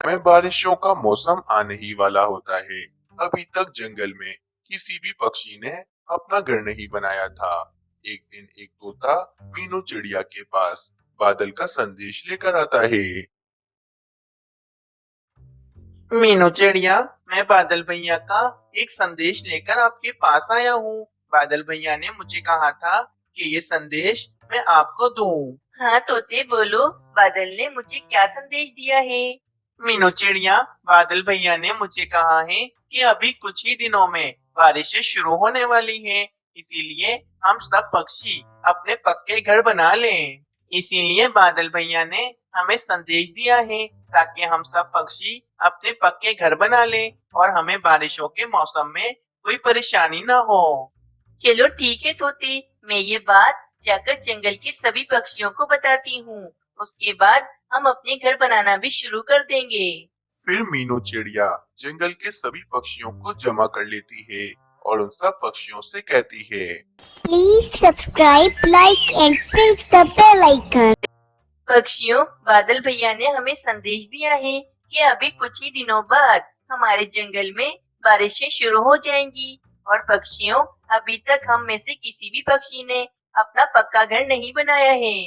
में बारिशों का मौसम आने ही वाला होता है। अभी तक जंगल में किसी भी पक्षी ने अपना घर नहीं बनाया था। एक दिन एक तोता मीनू चिड़िया के पास बादल का संदेश लेकर आता है। मीनू चिड़िया, मैं बादल भैया का एक संदेश लेकर आपके पास आया हूँ। बादल भैया ने मुझे कहा था कि ये संदेश मैं आपको दूँ। हाँ तोते बोलो, बादल ने मुझे क्या संदेश दिया है? मीनू चिड़िया, बादल भैया ने मुझे कहा है कि अभी कुछ ही दिनों में बारिशें शुरू होने वाली हैं, इसीलिए हम सब पक्षी अपने पक्के घर बना लें। इसीलिए बादल भैया ने हमें संदेश दिया है ताकि हम सब पक्षी अपने पक्के घर बना लें और हमें बारिशों के मौसम में कोई परेशानी ना हो। चलो ठीक है तोते, मैं ये बात जाकर जंगल के सभी पक्षियों को बताती हूँ। उसके बाद हम अपने घर बनाना भी शुरू कर देंगे। फिर मीनू चिड़िया जंगल के सभी पक्षियों को जमा कर लेती है और उन सब पक्षियों से कहती है, Please subscribe, like and press the bell icon. पक्षियों, बादल भैया ने हमें संदेश दिया है कि अभी कुछ ही दिनों बाद हमारे जंगल में बारिशें शुरू हो जाएंगी। और पक्षियों, अभी तक हम में से किसी भी पक्षी ने अपना पक्का घर नहीं बनाया है।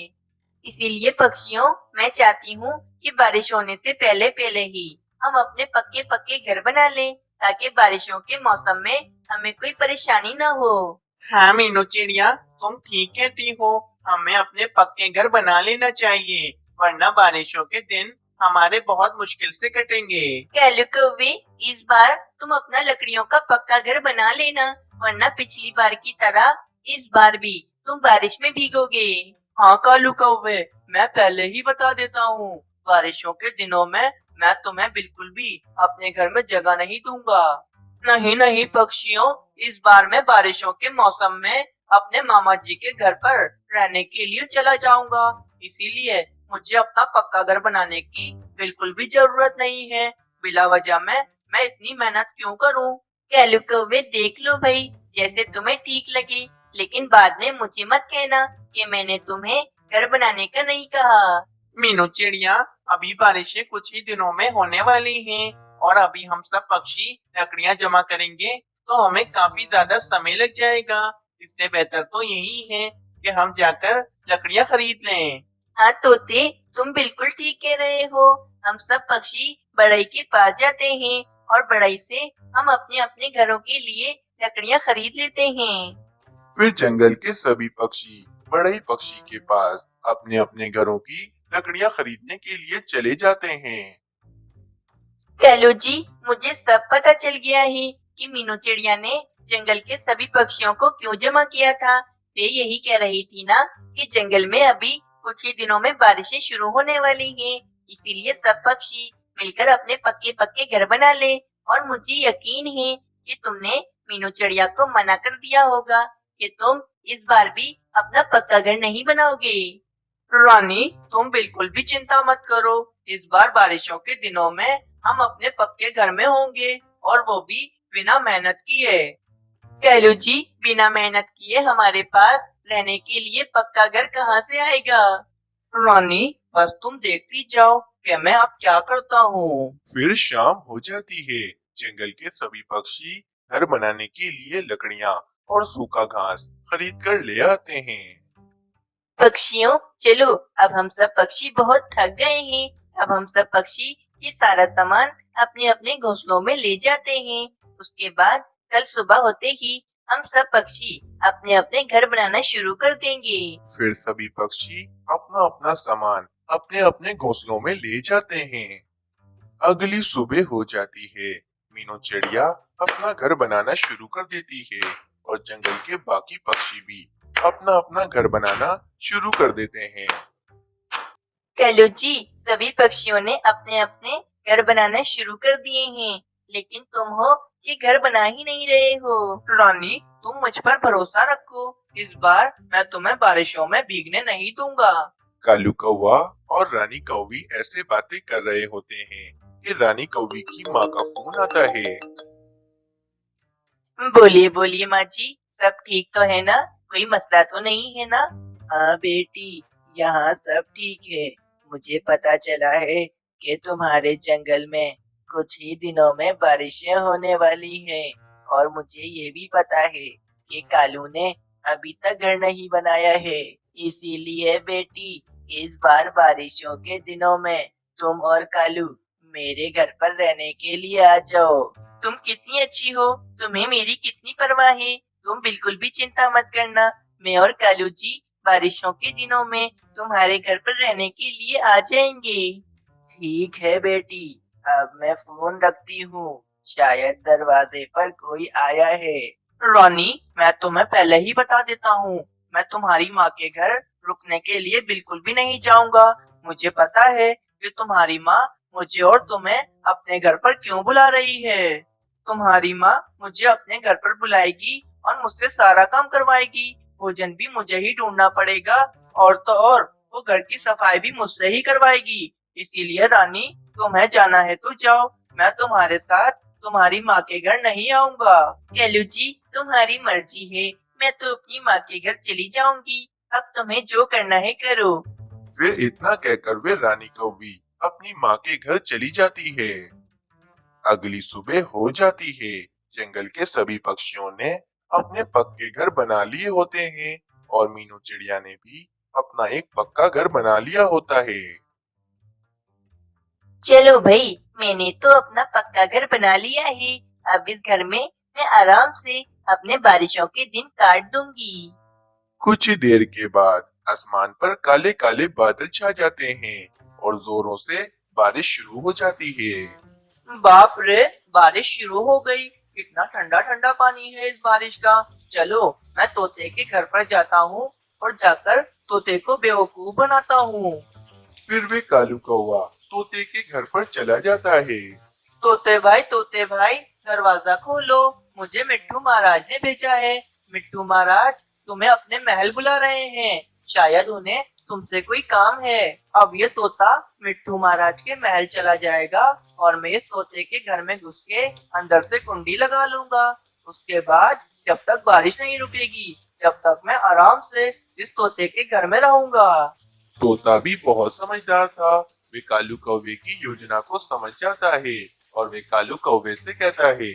इसीलिए पक्षियों, मैं चाहती हूँ कि बारिश होने से पहले पहले ही हम अपने पक्के पक्के घर बना लें ताकि बारिशों के मौसम में हमें कोई परेशानी न हो। हाँ मीनू चिड़िया, तुम ठीक कहती हो। हमें अपने पक्के घर बना लेना चाहिए, वरना बारिशों के दिन हमारे बहुत मुश्किल से कटेंगे। कैलू कौवे, इस बार तुम अपना लकड़ियों का पक्का घर बना लेना, वरना पिछली बार की तरह इस बार भी तुम बारिश में भीगोगे। हाँ कालू कौवे, मैं पहले ही बता देता हूँ, बारिशों के दिनों में मैं तुम्हें बिल्कुल भी अपने घर में जगह नहीं दूंगा। नहीं नहीं पक्षियों, इस बार मैं बारिशों के मौसम में अपने मामा जी के घर पर रहने के लिए चला जाऊंगा। इसीलिए मुझे अपना पक्का घर बनाने की बिल्कुल भी जरूरत नहीं है। बिला वजह में मैं इतनी मेहनत क्यों करूं? कैलू कौवे, देख लो भाई, जैसे तुम्हें ठीक लगे, लेकिन बाद में मुझे मत कहना कि मैंने तुम्हें घर बनाने का नहीं कहा। मीनू चिड़िया, अभी बारिशें कुछ ही दिनों में होने वाली हैं और अभी हम सब पक्षी लकड़ियां जमा करेंगे तो हमें काफी ज्यादा समय लग जाएगा। इससे बेहतर तो यही है कि हम जाकर लकड़ियां खरीद लें। हाँ तोते, तुम बिल्कुल ठीक कह रहे हो। हम सब पक्षी बढ़ई के पास जाते हैं और बढ़ई से हम अपने अपने घरों के लिए लकड़ियाँ खरीद लेते हैं। फिर जंगल के सभी पक्षी बड़े पक्षी के पास अपने अपने घरों की लकड़ियां खरीदने के लिए चले जाते हैं। कैलू जी, मुझे सब पता चल गया है कि मीनू चिड़िया ने जंगल के सभी पक्षियों को क्यों जमा किया था। वे यही कह रही थी ना कि जंगल में अभी कुछ ही दिनों में बारिशें शुरू होने वाली हैं, इसीलिए सब पक्षी मिलकर अपने पक्के पक्के घर बना ले। और मुझे यकीन है कि तुमने मीनू चिड़िया को मना कर दिया होगा कि तुम इस बार भी अपना पक्का घर नहीं बनाओगे। रानी, तुम बिल्कुल भी चिंता मत करो। इस बार बारिशों के दिनों में हम अपने पक्के घर में होंगे और वो भी बिना मेहनत किए। कैलू जी, बिना मेहनत किए हमारे पास रहने के लिए पक्का घर कहाँ से आएगा? रानी, बस तुम देखती जाओ कि मैं अब क्या करता हूँ। फिर शाम हो जाती है। जंगल के सभी पक्षी घर बनाने के लिए लकड़ियां और सूखा घास खरीद कर ले आते हैं। पक्षियों, चलो, अब हम सब पक्षी बहुत थक गए हैं। अब हम सब पक्षी ये सारा सामान अपने अपने घोंसलों में ले जाते हैं। उसके बाद कल सुबह होते ही हम सब पक्षी अपने अपने घर बनाना शुरू कर देंगे। फिर सभी पक्षी अपना अपना सामान अपने अपने घोंसलों में ले जाते हैं। अगली सुबह हो जाती है। मीनू चिड़िया अपना घर बनाना शुरू कर देती है और जंगल के बाकी पक्षी भी अपना अपना घर बनाना शुरू कर देते हैं। कैलू जी, सभी पक्षियों ने अपने अपने घर बनाना शुरू कर दिए हैं, लेकिन तुम हो कि घर बना ही नहीं रहे हो। रानी, तुम मुझ पर भरोसा रखो, इस बार मैं तुम्हें बारिशों में भीगने नहीं दूंगा। कालू कौवा और रानी कौवी ऐसे बातें कर रहे होते हैं कि रानी कौवी की माँ का फोन आता है। बोलिए बोलिए माँ जी, सब ठीक तो है ना? कोई मसला तो नहीं है ना? हाँ बेटी, यहाँ सब ठीक है। मुझे पता चला है कि तुम्हारे जंगल में कुछ ही दिनों में बारिशें होने वाली हैं और मुझे ये भी पता है कि कालू ने अभी तक घर नहीं बनाया है। इसीलिए बेटी, इस बार बारिशों के दिनों में तुम और कालू मेरे घर पर रहने के लिए आ जाओ। तुम कितनी अच्छी हो, तुम्हें मेरी कितनी परवाह है। तुम बिल्कुल भी चिंता मत करना, मैं और कालू जी बारिशों के दिनों में तुम्हारे घर पर रहने के लिए आ जाएंगे। ठीक है बेटी, अब मैं फोन रखती हूँ, शायद दरवाजे पर कोई आया है। रॉनी, मैं तुम्हें पहले ही बता देता हूँ, मैं तुम्हारी माँ के घर रुकने के लिए बिल्कुल भी नहीं जाऊंगा। मुझे पता है कि तुम्हारी माँ मुझे और तुम्हें अपने घर पर क्यों बुला रही है। तुम्हारी माँ मुझे अपने घर पर बुलाएगी और मुझसे सारा काम करवाएगी। भोजन भी मुझे ही ढूंढना पड़ेगा और तो और वो घर की सफाई भी मुझसे ही करवाएगी। इसीलिए रानी, तुम्हें जाना है तो जाओ, मैं तुम्हारे साथ तुम्हारी माँ के घर नहीं आऊंगा। कलू जी, तुम्हारी मर्जी है, मैं तो अपनी माँ के घर चली जाऊंगी। अब तुम्हें जो करना है करो। फिर इतना कहकर वे रानी कौवी अपनी माँ के घर चली जाती है। अगली सुबह हो जाती है। जंगल के सभी पक्षियों ने अपने पक्के घर बना लिए होते हैं और मीनू चिड़िया ने भी अपना एक पक्का घर बना लिया होता है। चलो भाई, मैंने तो अपना पक्का घर बना लिया है। अब इस घर में मैं आराम से अपने बारिशों के दिन काट दूंगी। कुछ ही देर के बाद आसमान पर काले काले बादल छा जाते हैं और जोरों से बारिश शुरू हो जाती है। बाप रे, बारिश शुरू हो गई। कितना ठंडा ठंडा पानी है इस बारिश का। चलो, मैं तोते के घर पर जाता हूँ और जाकर तोते को बेवकूफ बनाता हूँ। फिर वे कालू कौवा तोते के घर पर चला जाता है। तोते भाई, दरवाजा खोलो, मुझे मिट्टू महाराज ने भेजा है। मिट्टू महाराज तुम्हें अपने महल बुला रहे हैं, शायद उन्हें तुमसे कोई काम है। अब ये तोता मिट्टू महाराज के महल चला जाएगा और मैं इस तोते के घर में घुस के अंदर से कुंडी लगा लूंगा। उसके बाद जब तक बारिश नहीं रुकेगी, जब तक मैं आराम से इस तोते के घर में रहूंगा। तोता भी बहुत समझदार था। वे कालू कौवे की योजना को समझ जाता है और वे कालू कौवे से कहता है।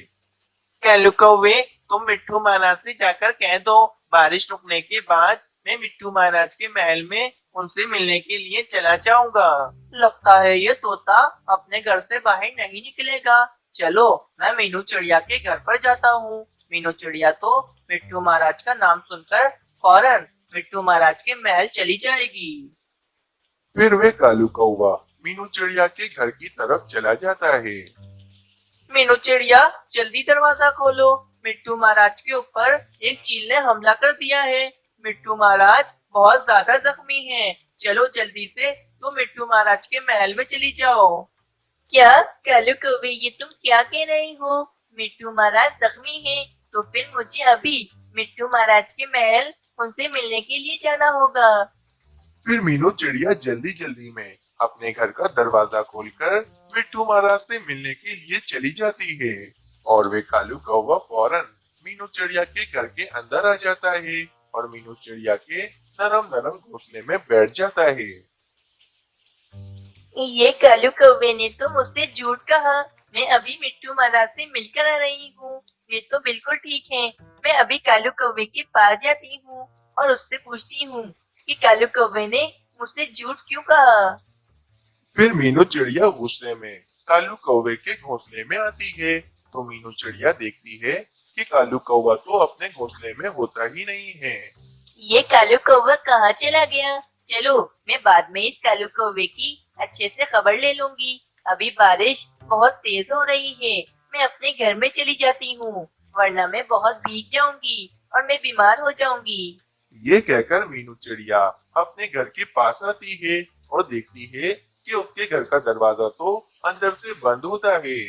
कैलू कौवे, तुम मिट्टू महाराज से जाकर कह दो, बारिश रुकने के बाद मैं मिट्टू महाराज के महल में उनसे मिलने के लिए चला जाऊंगा। लगता है ये तोता अपने घर से बाहर नहीं निकलेगा। चलो, मैं मीनू चिड़िया के घर पर जाता हूँ। मीनू चिड़िया तो मिट्टू महाराज का नाम सुनकर फौरन मिट्टू महाराज के महल चली जाएगी। फिर वे कालू कौवा मीनू चिड़िया के घर की तरफ चला जाता है। मीनू चिड़िया, जल्दी दरवाजा खोलो, मिट्टू महाराज के ऊपर एक चील ने हमला कर दिया है। मिट्टू महाराज बहुत ज्यादा जख्मी हैं। चलो जल्दी से तुम मिट्टू महाराज के महल में चली जाओ। क्या कालू कौवे, ये तुम क्या कह रहे हो? मिट्टू महाराज जख्मी है, तो फिर मुझे अभी मिट्टू महाराज के महल उनसे मिलने के लिए जाना होगा। फिर मीनू चिड़िया जल्दी जल्दी में अपने घर का दरवाजा खोलकर मिट्टू महाराज से मिलने के लिए चली जाती है और वे कालू कौवा फौरन मीनू चिड़िया के घर के अंदर आ जाता है और मीनू चिड़िया के नरम नरम घोंसले में बैठ जाता है। ये कालू कौवे ने तो मुझसे झूठ कहा। मैं अभी मिट्टू महाराज से मिलकर आ रही हूँ। ये तो बिल्कुल ठीक है। मैं अभी कालू कौवे के पास जाती हूँ और उससे पूछती हूँ कि कालू कौवे ने मुझसे झूठ क्यों कहा। फिर मीनू चिड़िया गुस्से में कालू कौवे के घोंसले में आती है तो मीनू चिड़िया देखती है कि कालू कौवा तो अपने घोंसले में होता ही नहीं है। ये कालू कौवा कहाँ चला गया? चलो, मैं बाद में इस कालू कौवे की अच्छे से खबर ले लूंगी। अभी बारिश बहुत तेज हो रही है, मैं अपने घर में चली जाती हूँ, वरना मैं बहुत भीग जाऊंगी और मैं बीमार हो जाऊंगी। ये कहकर मीनू चिड़िया अपने घर के पास आती है और देखती है कि उसके घर का दरवाजा तो अंदर से बंद होता है।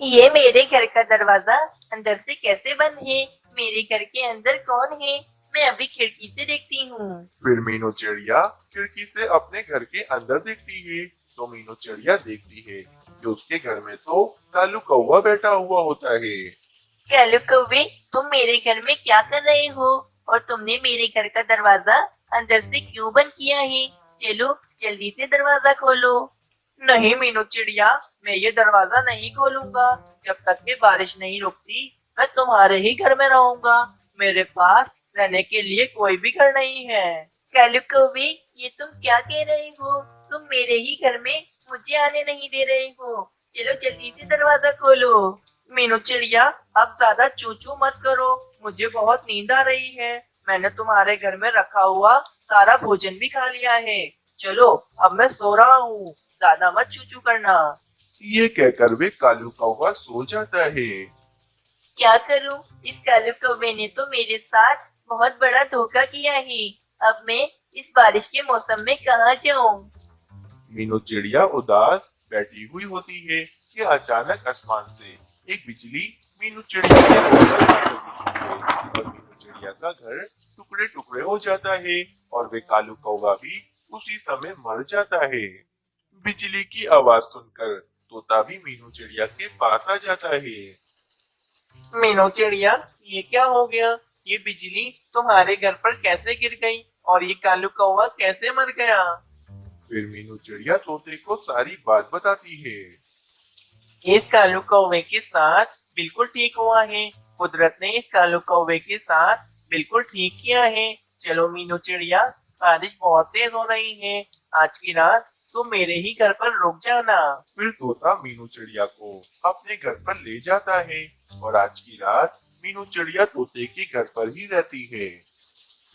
ये मेरे घर का दरवाजा अंदर से कैसे बंद है? मेरे घर के अंदर कौन है? मैं अभी खिड़की से देखती हूँ। फिर मीनू चिड़िया खिड़की से अपने घर के अंदर देखती है तो मीनू चिड़िया देखती है कि उसके घर में तो कालू कौवा बैठा हुआ होता है। कालू कौवे, तुम मेरे घर में क्या कर रहे हो और तुमने मेरे घर का दरवाजा अंदर से क्यों बंद किया है? चलो जल्दी से दरवाजा खोलो। नहीं मीनू चिड़िया, मैं ये दरवाजा नहीं खोलूंगा। जब तक कि बारिश नहीं रुकती मैं तुम्हारे ही घर में रहूंगा। मेरे पास रहने के लिए कोई भी घर नहीं है। कालू कौवे, ये तुम क्या कह रहे हो? तुम मेरे ही घर में मुझे आने नहीं दे रहे हो। चलो जल्दी से दरवाजा खोलो। मीनू चिड़िया, अब ज्यादा चू चू मत करो, मुझे बहुत नींद आ रही है। मैंने तुम्हारे घर में रखा हुआ सारा भोजन भी खा लिया है। चलो अब मैं सो रहा हूँ, ज्यादा मत चू चू करना। ये कहकर वे कालू कौवा सो जाता है। क्या करूं? इस कालू कौवे ने तो मेरे साथ बहुत बड़ा धोखा किया है। अब मैं इस बारिश के मौसम में कहाँ जाऊं? मीनू चिड़िया उदास बैठी हुई होती है कि अचानक आसमान से एक बिजली मीनू चिड़िया के घर पर गिर जाती है और मीनू चिड़िया का घर टुकड़े टुकड़े हो जाता है और वे कालू कौवा भी उसी समय मर जाता है। बिजली की आवाज सुनकर तोता भी मीनू चिड़िया के पास आ जाता है। मीनू चिड़िया, ये क्या हो गया? ये बिजली तुम्हारे घर पर कैसे गिर गई और ये कालू कौवा कैसे मर गया? फिर मीनू चिड़िया तोते को सारी बात बताती है। इस कालू कौवे के साथ बिल्कुल ठीक हुआ है। कुदरत ने इस कालू कौवे के साथ बिल्कुल ठीक किया है। चलो मीनू चिड़िया, बारिश बहुत तेज हो रही है, आज की रात तुम मेरे ही घर पर रुक जाना। फिर तोता मीनू चिड़िया को अपने घर पर ले जाता है और आज की रात मीनू चिड़िया तोते के घर पर ही रहती है।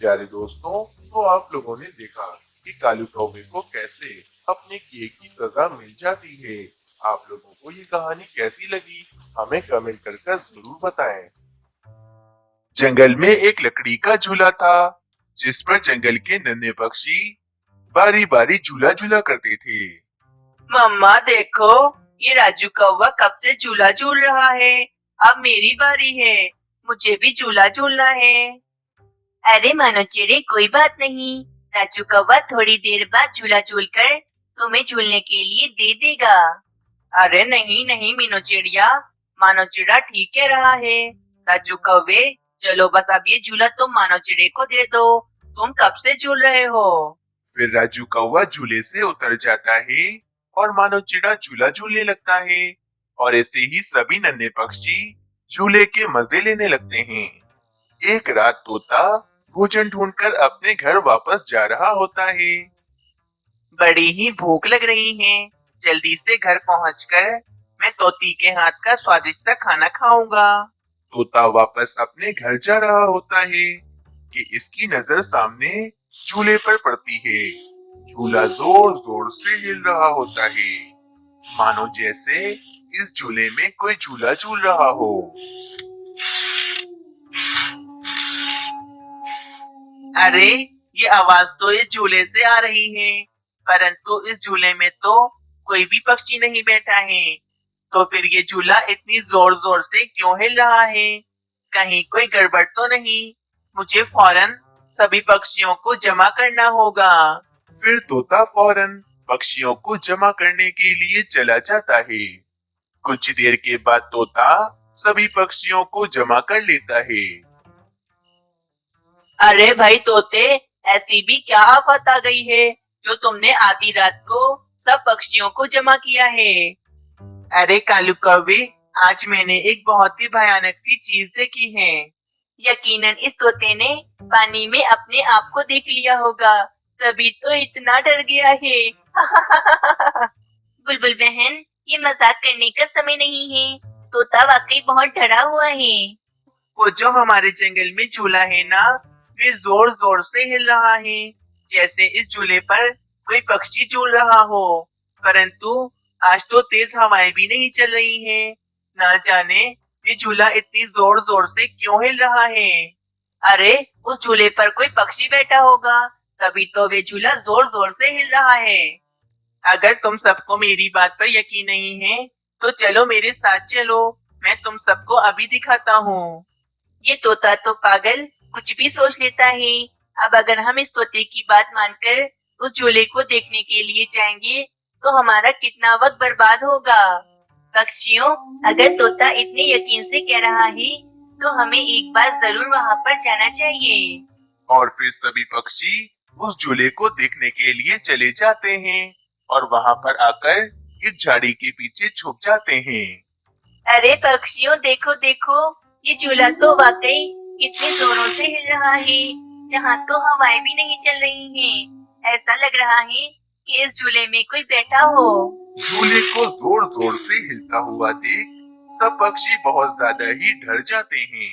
प्यारे दोस्तों, तो आप लोगों ने देखा कि कालू कौवे को कैसे अपने किए की सजा मिल जाती है। आप लोगों को ये कहानी कैसी लगी, हमें कमेंट कर जरूर बताएं। जंगल में एक लकड़ी का झूला था, जिस पर जंगल के नन्हे पक्षी बारी बारी झूला झूला करते थे। मम्मा देखो, ये राजू कौवा कब से झूला झूल रहा है। अब मेरी बारी है, मुझे भी झूला झूलना है। अरे मानो चिड़े, कोई बात नहीं। राजू कौवा थोड़ी देर बाद झूला झूलकर तुम्हें झूलने के लिए दे देगा। अरे नहीं नहीं मीनू चिड़िया, मानो चिड़ा ठीक कह रहा है। राजू कौवे, चलो बस अब ये झूला तुम मानो चिड़े को दे दो, तुम कब से झूल रहे हो। फिर राजू कौवा झूले से उतर जाता है और मानो चिड़ा झूला झूलने लगता है और ऐसे ही सभी नन्हे पक्षी झूले के मजे लेने लगते हैं। एक रात तोता भोजन ढूंढकर अपने घर वापस जा रहा होता है। बड़ी ही भूख लग रही है, जल्दी से घर पहुंचकर मैं तोती के हाथ का स्वादिष्ट सा खाना खाऊंगा। तोता वापस अपने घर जा रहा होता है कि इसकी नजर सामने झूले पर पड़ती है। झूला जोर जोर से हिल रहा होता है, मानो जैसे इस झूले में कोई झूला झूल रहा हो। अरे, ये आवाज तो इस झूले से आ रही है, परंतु इस झूले में तो कोई भी पक्षी नहीं बैठा है। तो फिर ये झूला इतनी जोर जोर से क्यों हिल रहा है? कहीं कोई गड़बड़ तो नहीं? मुझे फौरन सभी पक्षियों को जमा करना होगा। फिर तोता फौरन पक्षियों को जमा करने के लिए चला जाता है। कुछ देर के बाद तोता सभी पक्षियों को जमा कर लेता है। अरे भाई तोते, ऐसी भी क्या आफत आ गई है जो तुमने आधी रात को सब पक्षियों को जमा किया है? अरे कालू कौवे, आज मैंने एक बहुत ही भयानक सी चीज देखी है। यकीनन इस तोते ने पानी में अपने आप को देख लिया होगा, तभी तो इतना डर गया है। बुलबुल बहन, ये मजाक करने का समय नहीं है। तोता वाकई बहुत डरा हुआ है। वो जो हमारे जंगल में झूला है ना, वे जोर जोर से हिल रहा है, जैसे इस झूले पर कोई पक्षी झूल रहा हो। परंतु आज तो तेज हवाएं भी नहीं चल रही हैं। ना जाने ये झूला इतनी जोर जोर से क्यों हिल रहा है। अरे, उस झूले पर कोई पक्षी बैठा होगा, तभी तो वे झूला जोर जोर से हिल रहा है। अगर तुम सबको मेरी बात पर यकीन नहीं है, तो चलो मेरे साथ चलो, मैं तुम सबको अभी दिखाता हूँ। ये तोता तो पागल कुछ भी सोच लेता है। अब अगर हम इस तोते की बात मानकर उस झूले को देखने के लिए जाएंगे, तो हमारा कितना वक्त बर्बाद होगा। पक्षियों, अगर तोता इतने यकीन से कह रहा है, तो हमें एक बार जरूर वहाँ पर जाना चाहिए। और फिर सभी पक्षी उस झूले को देखने के लिए चले जाते हैं। और वहां पर आकर इस झाड़ी के पीछे छुप जाते हैं। अरे पक्षियों देखो देखो, ये झूला तो वाकई कितने जोरों से हिल रहा है। यहाँ तो हवाएं भी नहीं चल रही हैं। ऐसा लग रहा है कि इस झूले में कोई बैठा हो। झूले को जोर जोर से हिलता हुआ देख सब पक्षी बहुत ज्यादा ही डर जाते हैं।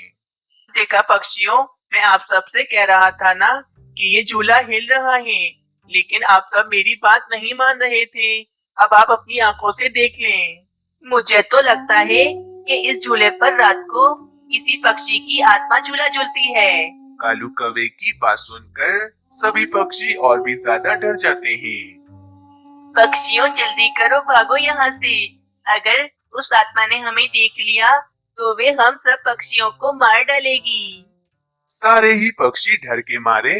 देखा पक्षियों, मैं आप सबसे कह रहा था ना कि ये झूला हिल रहा है, लेकिन आप सब मेरी बात नहीं मान रहे थे। अब आप अपनी आंखों से देख लें। मुझे तो लगता है कि इस झूले पर रात को किसी पक्षी की आत्मा झूला झूलती है। कालू कौवे की बात सुनकर सभी पक्षी और भी ज्यादा डर जाते हैं। पक्षियों जल्दी करो, भागो यहाँ से। अगर उस आत्मा ने हमें देख लिया तो वे हम सब पक्षियों को मार डालेगी। सारे ही पक्षी डर के मारे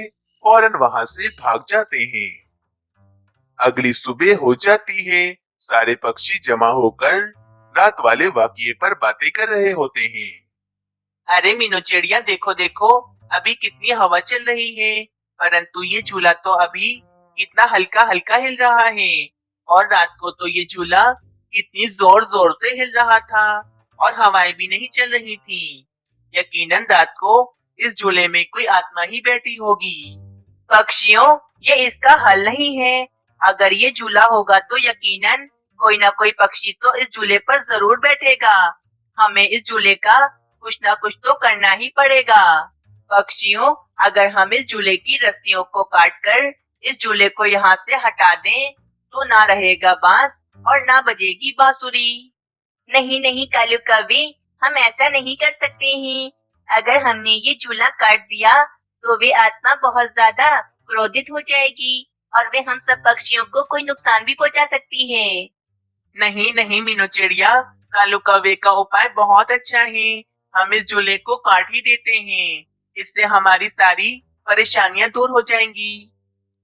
फौरन वहां से भाग जाते हैं। अगली सुबह हो जाती है। सारे पक्षी जमा होकर रात वाले वाकये पर बातें कर रहे होते हैं। अरे मीनू चिड़िया, देखो देखो, अभी कितनी हवा चल रही है, परंतु ये झूला तो अभी कितना हल्का हल्का हिल रहा है। और रात को तो ये झूला कितनी जोर जोर से हिल रहा था और हवाएं भी नहीं चल रही थी। यकीनन रात को इस झूले में कोई आत्मा ही बैठी होगी। पक्षियों, ये इसका हल नहीं है। अगर ये झूला होगा तो यकीनन कोई ना कोई पक्षी तो इस झूले पर जरूर बैठेगा। हमें इस झूले का कुछ ना कुछ तो करना ही पड़ेगा। पक्षियों, अगर हम इस झूले की रस्सियों को काटकर इस झूले को यहाँ से हटा दें तो ना रहेगा बांस और ना बजेगी बांसुरी। नहीं नहीं कालू कौवे, हम ऐसा नहीं कर सकते हैं। अगर हमने ये झूला काट दिया तो वे आत्मा बहुत ज्यादा क्रोधित हो जाएगी और वे हम सब पक्षियों को कोई नुकसान भी पहुंचा सकती है। नहीं नहीं मीनू चिड़िया, कालू कौवे का उपाय बहुत अच्छा है। हम इस झूले को काट ही देते हैं, इससे हमारी सारी परेशानियां दूर हो जाएंगी।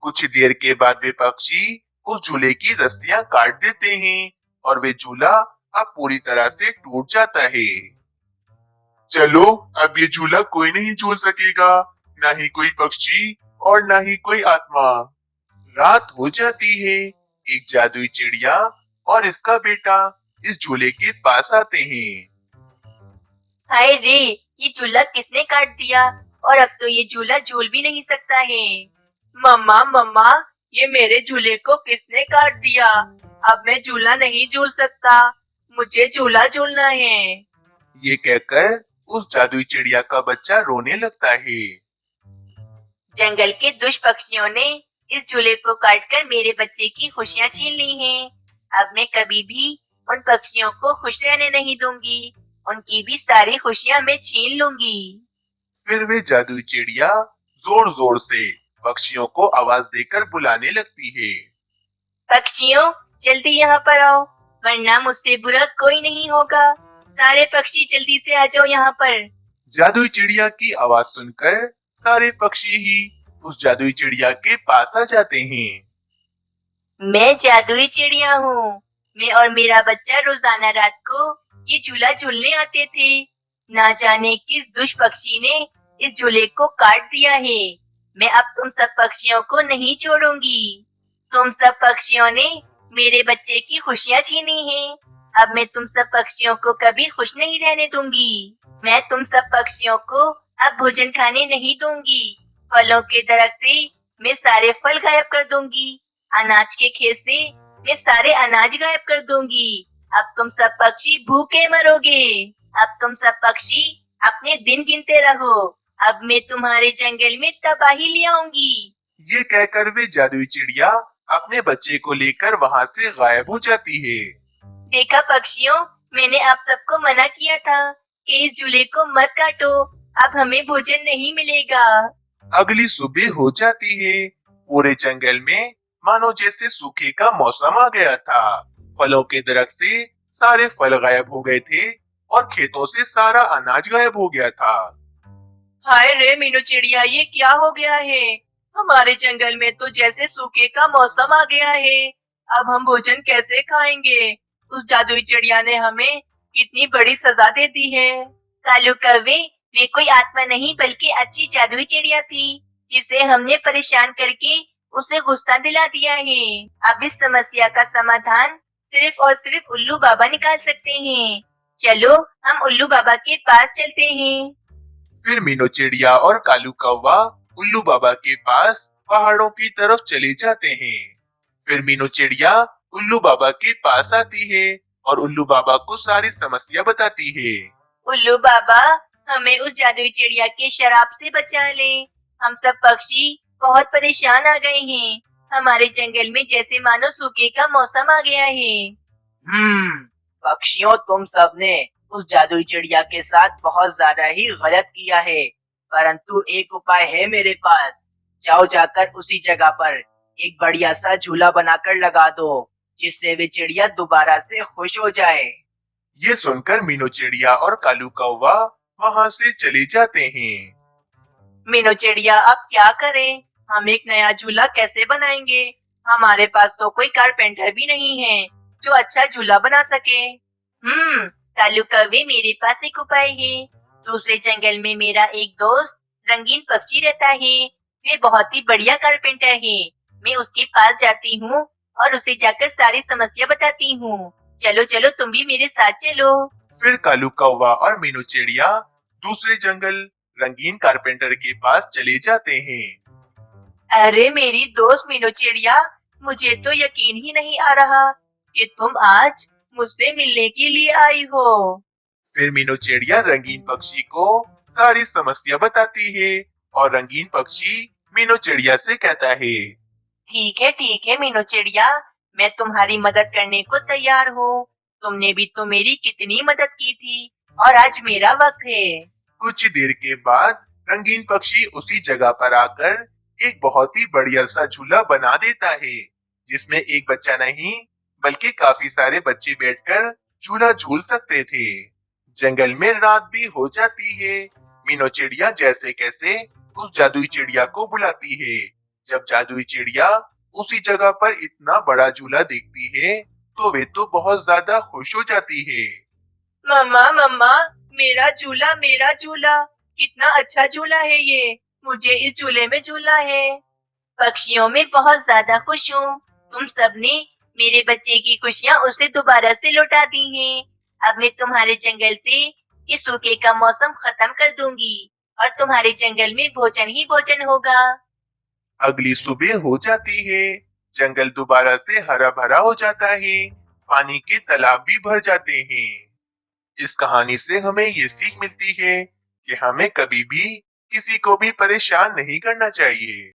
कुछ देर के बाद वे पक्षी उस झूले की रस्सियां काट देते हैं और वे झूला अब पूरी तरह से टूट जाता है। चलो, अब ये झूला कोई नहीं झूल सकेगा, ना ही कोई पक्षी और ना ही कोई आत्मा। रात हो जाती है। एक जादुई चिड़िया और इसका बेटा इस झूले के पास आते हैं। हाय रे, ये झूला किसने काट दिया और अब तो ये झूला झूल भी नहीं सकता है। मम्मा मम्मा, ये मेरे झूले को किसने काट दिया। अब मैं झूला नहीं झूल सकता, मुझे झूला झूलना है। ये कहकर उस जादुई चिड़िया का बच्चा रोने लगता है। जंगल के दुष्ट पक्षियों ने इस झूले को काटकर मेरे बच्चे की खुशियां छीन ली हैं। अब मैं कभी भी उन पक्षियों को खुश रहने नहीं दूंगी। उनकी भी सारी खुशियां मैं छीन लूंगी। फिर वे जादुई चिड़िया जोर जोर से पक्षियों को आवाज देकर बुलाने लगती है। पक्षियों, जल्दी यहाँ पर आओ, वरना मुझसे बुरा कोई नहीं होगा। सारे पक्षी जल्दी से आ जाओ यहाँ पर। जादुई चिड़िया की आवाज सुनकर सारे पक्षी ही उस जादुई चिड़िया के पास आ जाते हैं। मैं जादुई चिड़िया हूँ। मैं और मेरा बच्चा रोजाना रात को ये झूला झूलने आते थे। ना जाने किस दुष्ट पक्षी ने इस झूले को काट दिया है। मैं अब तुम सब पक्षियों को नहीं छोड़ूंगी। तुम सब पक्षियों ने मेरे बच्चे की खुशियाँ छीनी हैं। अब मैं तुम सब पक्षियों को कभी खुश नहीं रहने दूंगी। मैं तुम सब पक्षियों को अब भोजन खाने नहीं दूंगी। फलों के दरख्त से मैं सारे फल गायब कर दूंगी। अनाज के खेत से मैं सारे अनाज गायब कर दूंगी। अब तुम सब पक्षी भूखे मरोगे। अब तुम सब पक्षी अपने दिन गिनते रहो। अब मैं तुम्हारे जंगल में तबाही ले आऊंगी। ये कहकर वे जादुई चिड़िया अपने बच्चे को लेकर वहाँ से गायब हो जाती है। देखा पक्षियों, मैंने आप सबको मना किया था कि इस झूले को मत काटो। अब हमें भोजन नहीं मिलेगा। अगली सुबह हो जाती है। पूरे जंगल में मानो जैसे सूखे का मौसम आ गया था। फलों के दरख्त से सारे फल गायब हो गए थे और खेतों से सारा अनाज गायब हो गया था। हाय रे मीनू चिड़िया, ये क्या हो गया है। हमारे जंगल में तो जैसे सूखे का मौसम आ गया है। अब हम भोजन कैसे खाएंगे। उस जादुई चिड़िया ने हमें कितनी बड़ी सजा दे दी है। कालू कौवे, वे कोई आत्मा नहीं बल्कि अच्छी जादुई चिड़िया थी जिसे हमने परेशान करके उसे गुस्सा दिला दिया है। अब इस समस्या का समाधान सिर्फ और सिर्फ उल्लू बाबा निकाल सकते हैं। चलो हम उल्लू बाबा के पास चलते हैं। फिर मीनू चिड़िया और कालू कौवा उल्लू बाबा के पास पहाड़ों की तरफ चले जाते हैं। फिर मीनू चिड़िया उल्लू बाबा के पास आती है और उल्लू बाबा को सारी समस्या बताती है। उल्लू बाबा, हमें उस जादुई चिड़िया के शराब से बचा ले। हम सब पक्षी बहुत परेशान आ गए हैं। हमारे जंगल में जैसे मानो सूखे का मौसम आ गया है। पक्षियों, तुम सबने उस जादुई चिड़िया के साथ बहुत ज्यादा ही गलत किया है, परंतु एक उपाय है मेरे पास। जाओ जाकर उसी जगह पर एक बढ़िया सा झूला बनाकर लगा दो, जिससे वे चिड़िया दोबारा से खुश हो जाए। ये सुनकर मीनू चिड़िया और कालू कौवा वहाँ से चले जाते हैं। मीनू चिड़िया, अब क्या करें? हम एक नया झूला कैसे बनाएंगे? हमारे पास तो कोई कारपेंटर भी नहीं है जो अच्छा झूला बना सके। कालू कौवे, मेरे पास एक उपाय है। दूसरे जंगल में मेरा एक दोस्त रंगीन पक्षी रहता है। वे बहुत ही बढ़िया कारपेंटर है। मैं उसके पास जाती हूँ और उसे जाकर सारी समस्या बताती हूँ। चलो चलो, तुम भी मेरे साथ चलो। फिर कालू कौवा और मीनू चिड़िया दूसरे जंगल रंगीन कारपेंटर के पास चले जाते हैं। अरे मेरी दोस्त मीनू चिड़िया, मुझे तो यकीन ही नहीं आ रहा कि तुम आज मुझसे मिलने के लिए आई हो। फिर मीनू चिड़िया रंगीन पक्षी को सारी समस्या बताती है और रंगीन पक्षी मीनू चिड़िया से कहता है, ठीक है मीनू चिड़िया, मैं तुम्हारी मदद करने को तैयार हूँ। तुमने भी तो मेरी कितनी मदद की थी और आज मेरा वक्त है। कुछ देर के बाद रंगीन पक्षी उसी जगह पर आकर एक बहुत ही बढ़िया सा झूला बना देता है, जिसमें एक बच्चा नहीं बल्कि काफी सारे बच्चे बैठकर झूला झूल सकते थे। जंगल में रात भी हो जाती है। मीनू चिड़िया जैसे कैसे उस जादुई चिड़िया को बुलाती है। जब जादुई चिड़िया उसी जगह पर इतना बड़ा झूला देखती है तो वे तो बहुत ज्यादा खुश हो जाती है। मम्मा मम्मा, मेरा झूला मेरा झूला, कितना अच्छा झूला है ये। मुझे इस झूले में झूलना है। पक्षियों में बहुत ज्यादा खुश हूँ। तुम सबने मेरे बच्चे की खुशियाँ उसे दोबारा से लौटा दी हैं। अब मैं तुम्हारे जंगल से इस सूखे का मौसम खत्म कर दूंगी और तुम्हारे जंगल में भोजन ही भोजन होगा। अगली सुबह हो जाती है। जंगल दोबारा से हरा भरा हो जाता है। पानी के तालाब भी भर जाते हैं। इस कहानी से हमें ये सीख मिलती है कि हमें कभी भी किसी को भी परेशान नहीं करना चाहिए।